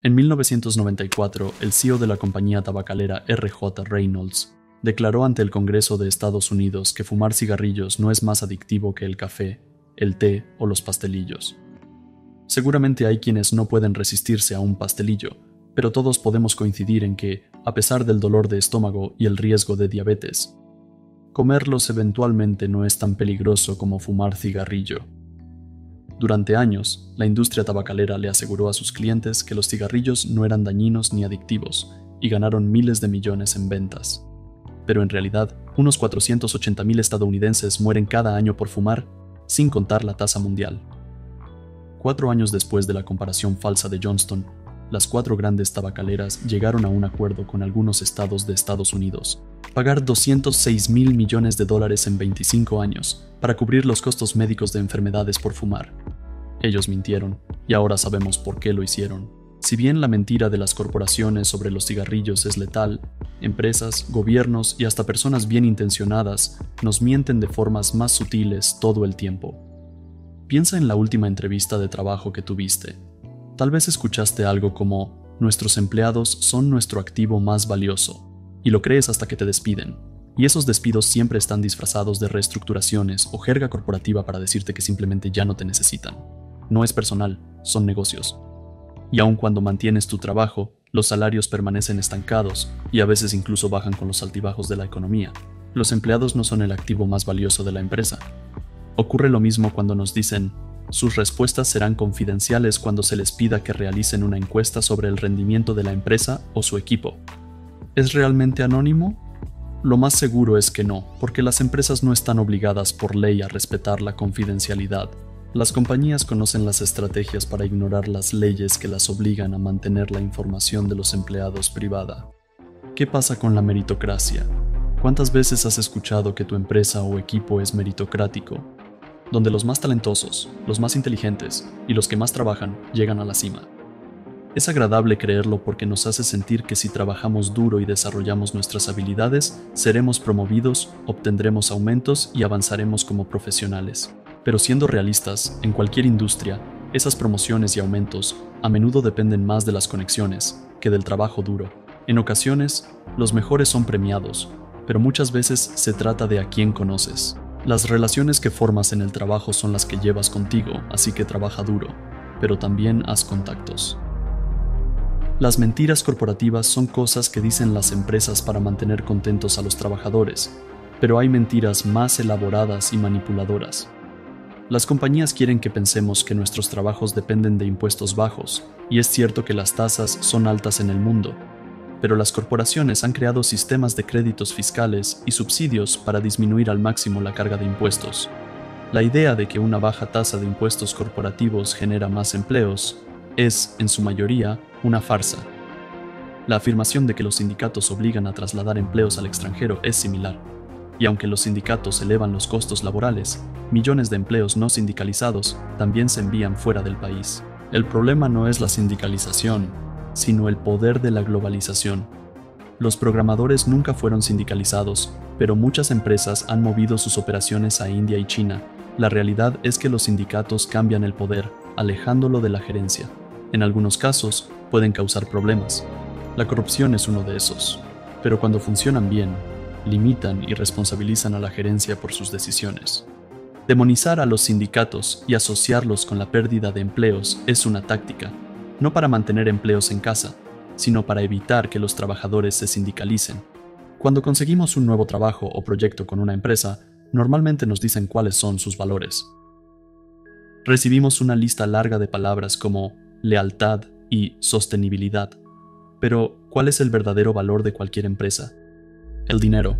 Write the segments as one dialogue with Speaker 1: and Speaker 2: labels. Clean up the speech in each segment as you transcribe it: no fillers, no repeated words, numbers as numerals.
Speaker 1: En 1994, el CEO de la compañía tabacalera R.J. Reynolds declaró ante el Congreso de Estados Unidos que fumar cigarrillos no es más adictivo que el café, el té o los pastelillos. Seguramente hay quienes no pueden resistirse a un pastelillo, pero todos podemos coincidir en que, a pesar del dolor de estómago y el riesgo de diabetes, comerlos eventualmente no es tan peligroso como fumar cigarrillo. Durante años, la industria tabacalera le aseguró a sus clientes que los cigarrillos no eran dañinos ni adictivos y ganaron miles de millones en ventas. Pero en realidad, unos 480,000 estadounidenses mueren cada año por fumar, sin contar la tasa mundial. 4 años después de la comparación falsa de Johnston, las 4 grandes tabacaleras llegaron a un acuerdo con algunos estados de Estados Unidos: pagar $206,000 millones en 25 años para cubrir los costos médicos de enfermedades por fumar. Ellos mintieron, y ahora sabemos por qué lo hicieron. Si bien la mentira de las corporaciones sobre los cigarrillos es letal, empresas, gobiernos y hasta personas bien intencionadas nos mienten de formas más sutiles todo el tiempo. Piensa en la última entrevista de trabajo que tuviste. Tal vez escuchaste algo como: nuestros empleados son nuestro activo más valioso, y lo crees hasta que te despiden. Y esos despidos siempre están disfrazados de reestructuraciones o jerga corporativa para decirte que simplemente ya no te necesitan. No es personal, son negocios. Y aun cuando mantienes tu trabajo, los salarios permanecen estancados y a veces incluso bajan con los altibajos de la economía. Los empleados no son el activo más valioso de la empresa. Ocurre lo mismo cuando nos dicen: sus respuestas serán confidenciales cuando se les pida que realicen una encuesta sobre el rendimiento de la empresa o su equipo. ¿Es realmente anónimo? Lo más seguro es que no, porque las empresas no están obligadas por ley a respetar la confidencialidad. Las compañías conocen las estrategias para ignorar las leyes que las obligan a mantener la información de los empleados privada. ¿Qué pasa con la meritocracia? ¿Cuántas veces has escuchado que tu empresa o equipo es meritocrático, donde los más talentosos, los más inteligentes y los que más trabajan llegan a la cima? Es agradable creerlo porque nos hace sentir que si trabajamos duro y desarrollamos nuestras habilidades, seremos promovidos, obtendremos aumentos y avanzaremos como profesionales. Pero siendo realistas, en cualquier industria, esas promociones y aumentos a menudo dependen más de las conexiones que del trabajo duro. En ocasiones, los mejores son premiados, pero muchas veces se trata de a quién conoces. Las relaciones que formas en el trabajo son las que llevas contigo, así que trabaja duro, pero también haz contactos. Las mentiras corporativas son cosas que dicen las empresas para mantener contentos a los trabajadores, pero hay mentiras más elaboradas y manipuladoras. Las compañías quieren que pensemos que nuestros trabajos dependen de impuestos bajos, y es cierto que las tasas son altas en el mundo, pero las corporaciones han creado sistemas de créditos fiscales y subsidios para disminuir al máximo la carga de impuestos. La idea de que una baja tasa de impuestos corporativos genera más empleos es, en su mayoría, una farsa. La afirmación de que los sindicatos obligan a trasladar empleos al extranjero es similar. Y aunque los sindicatos elevan los costos laborales, millones de empleos no sindicalizados también se envían fuera del país. El problema no es la sindicalización, sino el poder de la globalización. Los programadores nunca fueron sindicalizados, pero muchas empresas han movido sus operaciones a India y China. La realidad es que los sindicatos cambian el poder, alejándolo de la gerencia. En algunos casos, pueden causar problemas. La corrupción es uno de esos, pero cuando funcionan bien, limitan y responsabilizan a la gerencia por sus decisiones. Demonizar a los sindicatos y asociarlos con la pérdida de empleos es una táctica, no para mantener empleos en casa, sino para evitar que los trabajadores se sindicalicen. Cuando conseguimos un nuevo trabajo o proyecto con una empresa, normalmente nos dicen cuáles son sus valores. Recibimos una lista larga de palabras como lealtad y sostenibilidad, pero ¿cuál es el verdadero valor de cualquier empresa? El dinero.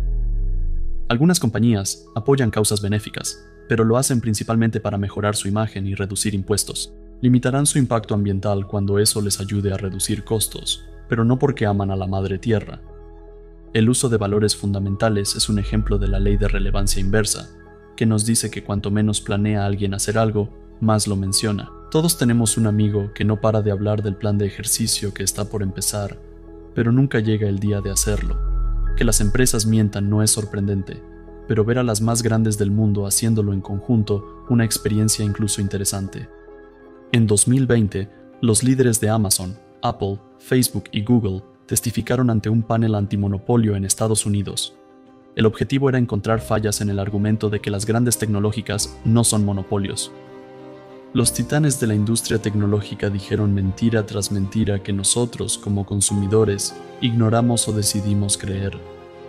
Speaker 1: Algunas compañías apoyan causas benéficas, pero lo hacen principalmente para mejorar su imagen y reducir impuestos. Limitarán su impacto ambiental cuando eso les ayude a reducir costos, pero no porque aman a la madre tierra. El uso de valores fundamentales es un ejemplo de la ley de relevancia inversa, que nos dice que cuanto menos planea alguien hacer algo, más lo menciona. Todos tenemos un amigo que no para de hablar del plan de ejercicio que está por empezar, pero nunca llega el día de hacerlo. Que las empresas mientan no es sorprendente, pero ver a las más grandes del mundo haciéndolo en conjunto, una experiencia incluso interesante. En 2020, los líderes de Amazon, Apple, Facebook y Google testificaron ante un panel antimonopolio en Estados Unidos. El objetivo era encontrar fallas en el argumento de que las grandes tecnológicas no son monopolios. Los titanes de la industria tecnológica dijeron mentira tras mentira que nosotros, como consumidores, ignoramos o decidimos creer,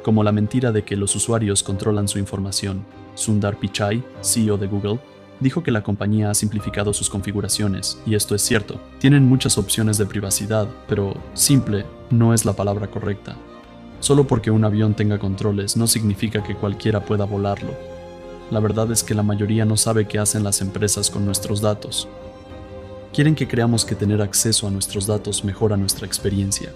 Speaker 1: como la mentira de que los usuarios controlan su información. Sundar Pichai, CEO de Google, dijo que la compañía ha simplificado sus configuraciones, y esto es cierto. Tienen muchas opciones de privacidad, pero simple no es la palabra correcta. Solo porque un avión tenga controles no significa que cualquiera pueda volarlo. La verdad es que la mayoría no sabe qué hacen las empresas con nuestros datos. Quieren que creamos que tener acceso a nuestros datos mejora nuestra experiencia.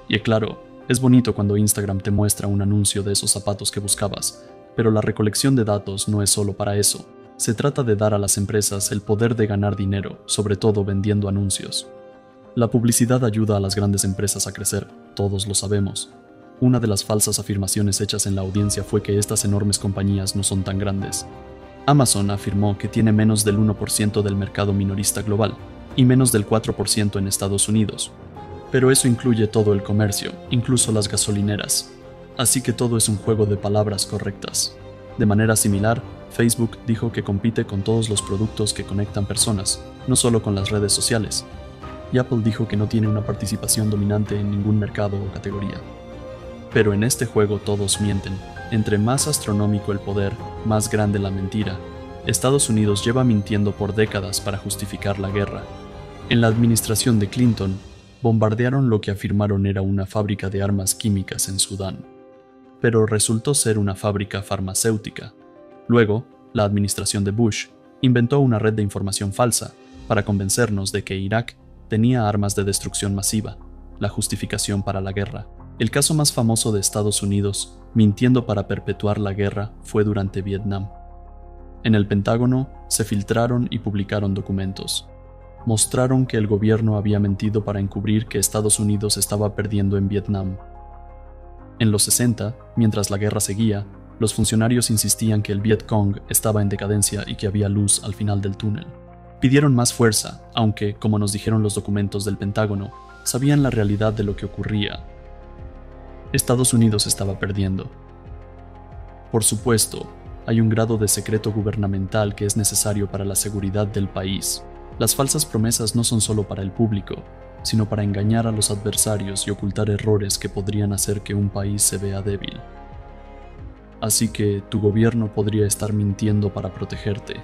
Speaker 1: Y claro, es bonito cuando Instagram te muestra un anuncio de esos zapatos que buscabas, pero la recolección de datos no es solo para eso. Se trata de dar a las empresas el poder de ganar dinero, sobre todo vendiendo anuncios. La publicidad ayuda a las grandes empresas a crecer, todos lo sabemos. Una de las falsas afirmaciones hechas en la audiencia fue que estas enormes compañías no son tan grandes. Amazon afirmó que tiene menos del 1% del mercado minorista global y menos del 4% en Estados Unidos. Pero eso incluye todo el comercio, incluso las gasolineras. Así que todo es un juego de palabras correctas. De manera similar, Facebook dijo que compite con todos los productos que conectan personas, no solo con las redes sociales. Y Apple dijo que no tiene una participación dominante en ningún mercado o categoría. Pero en este juego todos mienten. Entre más astronómico el poder, más grande la mentira. Estados Unidos lleva mintiendo por décadas para justificar la guerra. En la administración de Clinton, bombardearon lo que afirmaron era una fábrica de armas químicas en Sudán. Pero resultó ser una fábrica farmacéutica. Luego, la administración de Bush inventó una red de información falsa para convencernos de que Irak tenía armas de destrucción masiva, la justificación para la guerra. El caso más famoso de Estados Unidos, mintiendo para perpetuar la guerra, fue durante Vietnam. En el Pentágono se filtraron y publicaron documentos. Mostraron que el gobierno había mentido para encubrir que Estados Unidos estaba perdiendo en Vietnam. En los 60, mientras la guerra seguía, los funcionarios insistían que el Vietcong estaba en decadencia y que había luz al final del túnel. Pidieron más fuerza, aunque, como nos dijeron los documentos del Pentágono, sabían la realidad de lo que ocurría. Estados Unidos estaba perdiendo. Por supuesto, hay un grado de secreto gubernamental que es necesario para la seguridad del país. Las falsas promesas no son solo para el público, sino para engañar a los adversarios y ocultar errores que podrían hacer que un país se vea débil. Así que tu gobierno podría estar mintiendo para protegerte.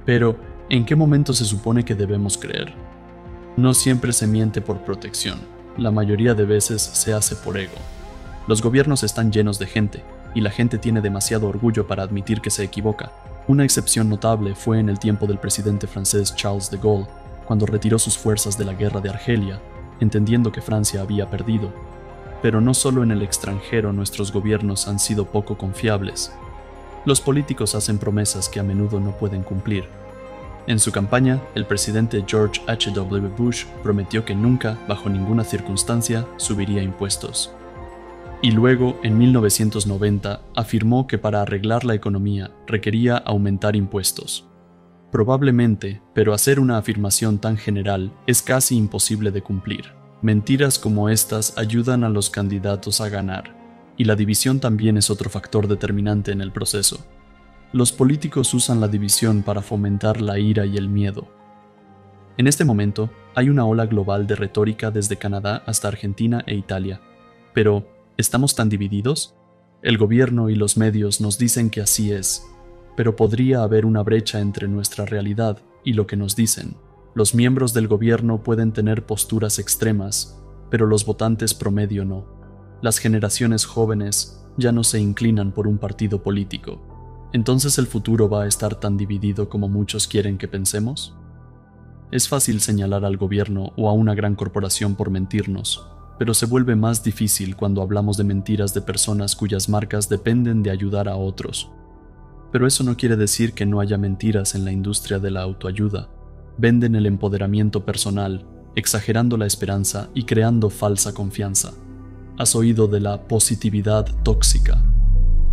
Speaker 1: Pero, ¿en qué momento se supone que debemos creer? No siempre se miente por protección. La mayoría de veces se hace por ego. Los gobiernos están llenos de gente, y la gente tiene demasiado orgullo para admitir que se equivoca. Una excepción notable fue en el tiempo del presidente francés Charles de Gaulle, cuando retiró sus fuerzas de la guerra de Argelia, entendiendo que Francia había perdido. Pero no solo en el extranjero nuestros gobiernos han sido poco confiables. Los políticos hacen promesas que a menudo no pueden cumplir. En su campaña, el presidente George H.W. Bush prometió que nunca, bajo ninguna circunstancia, subiría impuestos. Y luego, en 1990, afirmó que para arreglar la economía requería aumentar impuestos. Probablemente, pero hacer una afirmación tan general es casi imposible de cumplir. Mentiras como estas ayudan a los candidatos a ganar, y la división también es otro factor determinante en el proceso. Los políticos usan la división para fomentar la ira y el miedo. En este momento, hay una ola global de retórica desde Canadá hasta Argentina e Italia. Pero, ¿estamos tan divididos? El gobierno y los medios nos dicen que así es, pero podría haber una brecha entre nuestra realidad y lo que nos dicen. Los miembros del gobierno pueden tener posturas extremas, pero los votantes promedio no. Las generaciones jóvenes ya no se inclinan por un partido político. ¿Entonces el futuro va a estar tan dividido como muchos quieren que pensemos? Es fácil señalar al gobierno o a una gran corporación por mentirnos, pero se vuelve más difícil cuando hablamos de mentiras de personas cuyas marcas dependen de ayudar a otros. Pero eso no quiere decir que no haya mentiras en la industria de la autoayuda. Venden el empoderamiento personal, exagerando la esperanza y creando falsa confianza. ¿Has oído de la positividad tóxica?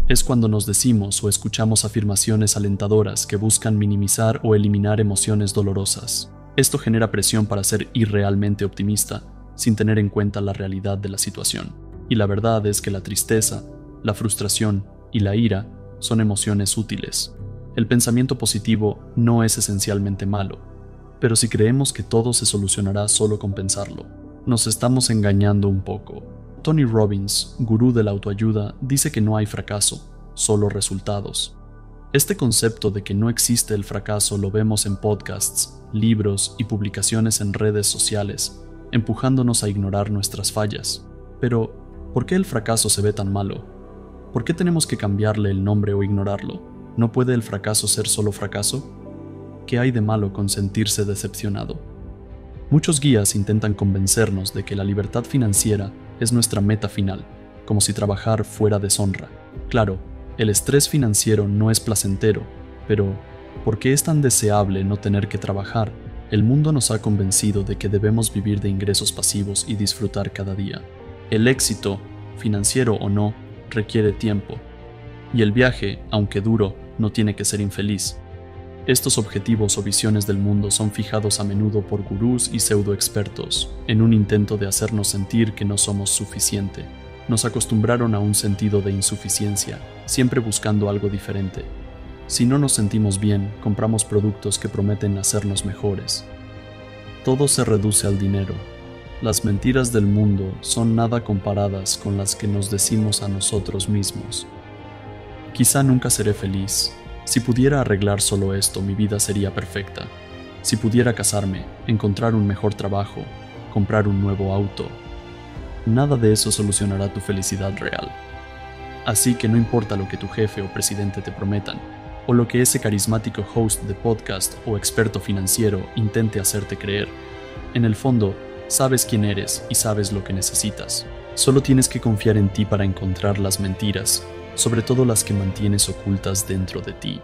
Speaker 1: Es cuando nos decimos o escuchamos afirmaciones alentadoras que buscan minimizar o eliminar emociones dolorosas. Esto genera presión para ser irrealmente optimista sin tener en cuenta la realidad de la situación. Y la verdad es que la tristeza, la frustración y la ira son emociones útiles. El pensamiento positivo no es esencialmente malo, pero si creemos que todo se solucionará solo con pensarlo, nos estamos engañando un poco. Tony Robbins, gurú de la autoayuda, dice que no hay fracaso, solo resultados. Este concepto de que no existe el fracaso lo vemos en podcasts, libros y publicaciones en redes sociales, empujándonos a ignorar nuestras fallas. Pero, ¿por qué el fracaso se ve tan malo? ¿Por qué tenemos que cambiarle el nombre o ignorarlo? ¿No puede el fracaso ser solo fracaso? ¿Qué hay de malo con sentirse decepcionado? Muchos guías intentan convencernos de que la libertad financiera es nuestra meta final, como si trabajar fuera deshonra. Claro, el estrés financiero no es placentero, pero ¿por qué es tan deseable no tener que trabajar? El mundo nos ha convencido de que debemos vivir de ingresos pasivos y disfrutar cada día. El éxito, financiero o no, requiere tiempo. Y el viaje, aunque duro, no tiene que ser infeliz. Estos objetivos o visiones del mundo son fijados a menudo por gurús y pseudoexpertos, en un intento de hacernos sentir que no somos suficiente. Nos acostumbraron a un sentido de insuficiencia, siempre buscando algo diferente. Si no nos sentimos bien, compramos productos que prometen hacernos mejores. Todo se reduce al dinero. Las mentiras del mundo son nada comparadas con las que nos decimos a nosotros mismos. Quizá nunca seré feliz. Si pudiera arreglar solo esto, mi vida sería perfecta. Si pudiera casarme, encontrar un mejor trabajo, comprar un nuevo auto. Nada de eso solucionará tu felicidad real. Así que no importa lo que tu jefe o presidente te prometan, o lo que ese carismático host de podcast o experto financiero intente hacerte creer. En el fondo, sabes quién eres y sabes lo que necesitas. Solo tienes que confiar en ti para encontrar las mentiras, sobre todo las que mantienes ocultas dentro de ti.